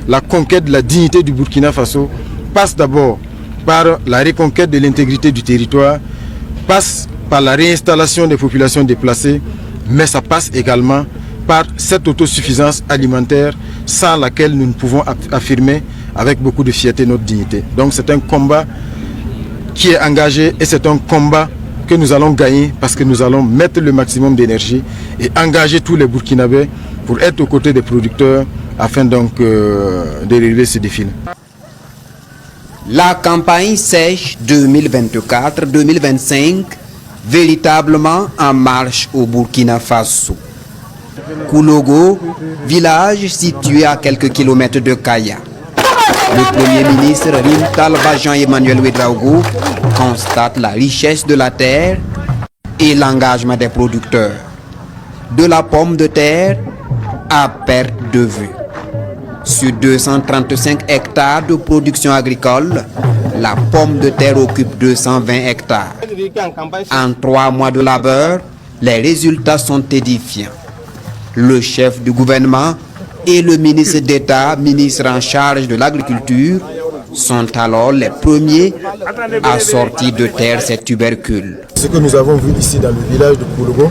La conquête de la dignité du Burkina Faso passe d'abord par la reconquête de l'intégrité du territoire, passe par la réinstallation des populations déplacées, mais ça passe également par cette autosuffisance alimentaire sans laquelle nous ne pouvons affirmer avec beaucoup de fierté notre dignité. Donc c'est un combat qui est engagé et c'est un combat que nous allons gagner parce que nous allons mettre le maximum d'énergie et engager tous les Burkinabés pour être aux côtés des producteurs afin donc de relever ce défi. La campagne sèche 2024-2025 véritablement en marche au Burkina Faso. Koulogo, village situé à quelques kilomètres de Kaya. Le Premier ministre Rim Talba Jean-Emmanuel Ouedraogo constate la richesse de la terre et l'engagement des producteurs. De la pomme de terre à perte de vue. Sur 235 hectares de production agricole, la pomme de terre occupe 220 hectares. En 3 mois de labeur, les résultats sont édifiants. Le chef du gouvernement et le ministre d'État, ministre en charge de l'agriculture, sont alors les premiers à sortir de terre ces tubercules. Ce que nous avons vu ici dans le village de Koulogo,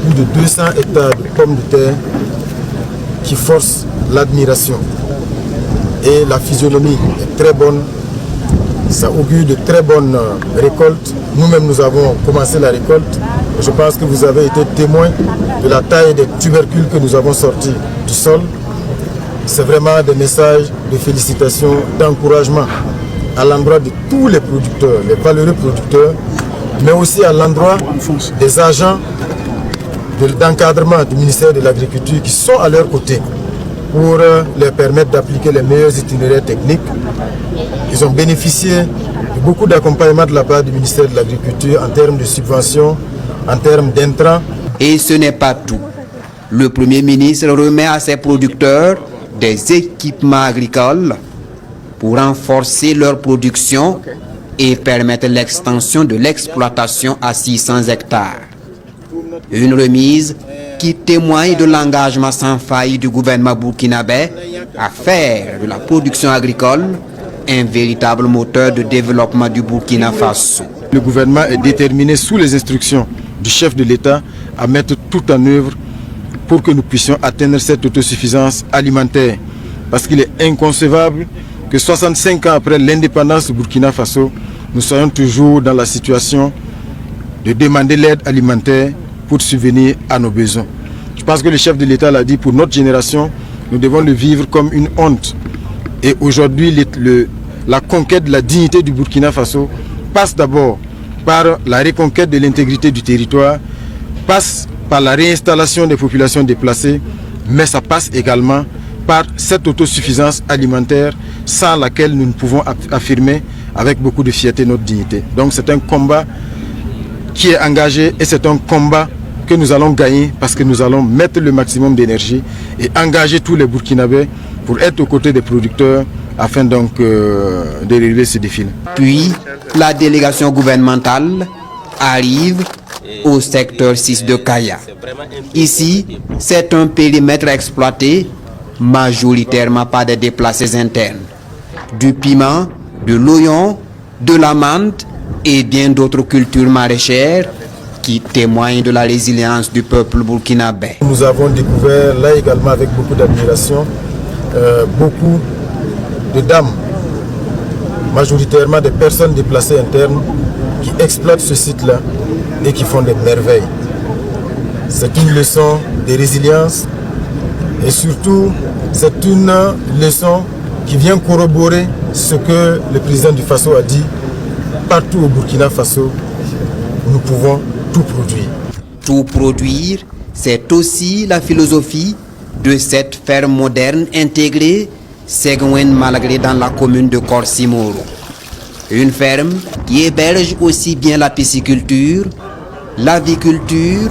plus de 200 hectares de pommes de terre qui forcent l'admiration. Et la physionomie est très bonne, ça augure de très bonnes récoltes. Nous-mêmes, nous avons commencé la récolte. Je pense que vous avez été témoin de la taille des tubercules que nous avons sortis du sol. C'est vraiment des messages de félicitations, d'encouragement à l'endroit de tous les producteurs, les valeureux producteurs, mais aussi à l'endroit des agents d'encadrement du ministère de l'Agriculture qui sont à leur côté pour leur permettre d'appliquer les meilleurs itinéraires techniques. Ils ont bénéficié de beaucoup d'accompagnement de la part du ministère de l'Agriculture en termes de subventions, en termes d'intrants. Et ce n'est pas tout. Le Premier ministre remet à ses producteurs des équipements agricoles pour renforcer leur production et permettre l'extension de l'exploitation à 600 hectares. Une remise qui témoigne de l'engagement sans faille du gouvernement burkinabé à faire de la production agricole un véritable moteur de développement du Burkina Faso. Le gouvernement est déterminé sous les instructions du chef de l'État à mettre tout en œuvre pour que nous puissions atteindre cette autosuffisance alimentaire. Parce qu'il est inconcevable que 65 ans après l'indépendance du Burkina Faso, nous soyons toujours dans la situation de demander l'aide alimentaire pour subvenir à nos besoins. Je pense que le chef de l'État l'a dit, pour notre génération, nous devons le vivre comme une honte. Et aujourd'hui, la conquête de la dignité du Burkina Faso passe d'abord par la reconquête de l'intégrité du territoire, passe par la réinstallation des populations déplacées, mais ça passe également par cette autosuffisance alimentaire sans laquelle nous ne pouvons affirmer avec beaucoup de fierté notre dignité. Donc c'est un combat qui est engagé et c'est un combat que nous allons gagner parce que nous allons mettre le maximum d'énergie et engager tous les Burkinabés pour être aux côtés des producteurs afin donc de relever ce défi. Puis, la délégation gouvernementale arrive au secteur 6 de Kaya. Ici, c'est un périmètre exploité majoritairement par des déplacés internes. Du piment, de l'oignon, de la menthe et bien d'autres cultures maraîchères qui témoignent de la résilience du peuple burkinabé. Nous avons découvert là également avec beaucoup d'admiration beaucoup de dames, majoritairement des personnes déplacées internes qui exploitent ce site-là et qui font des merveilles. C'est une leçon de résilience et surtout c'est une leçon qui vient corroborer ce que le président du Faso a dit. Partout au Burkina Faso, nous pouvons tout produire. Tout produire, c'est aussi la philosophie de cette ferme moderne intégrée Segwen Malagré dans la commune de Korsimoro. Une ferme qui héberge aussi bien la pisciculture, l'aviculture,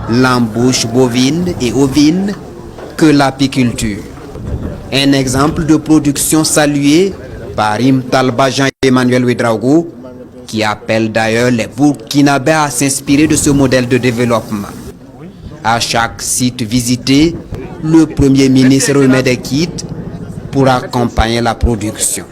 l'embouche bovine et ovine que l'apiculture. Un exemple de production salué par Rim Talba Jean-Emmanuel Ouedraogo, qui appelle d'ailleurs les Burkinabés à s'inspirer de ce modèle de développement. À chaque site visité, le Premier ministre remet des kits pour accompagner la production.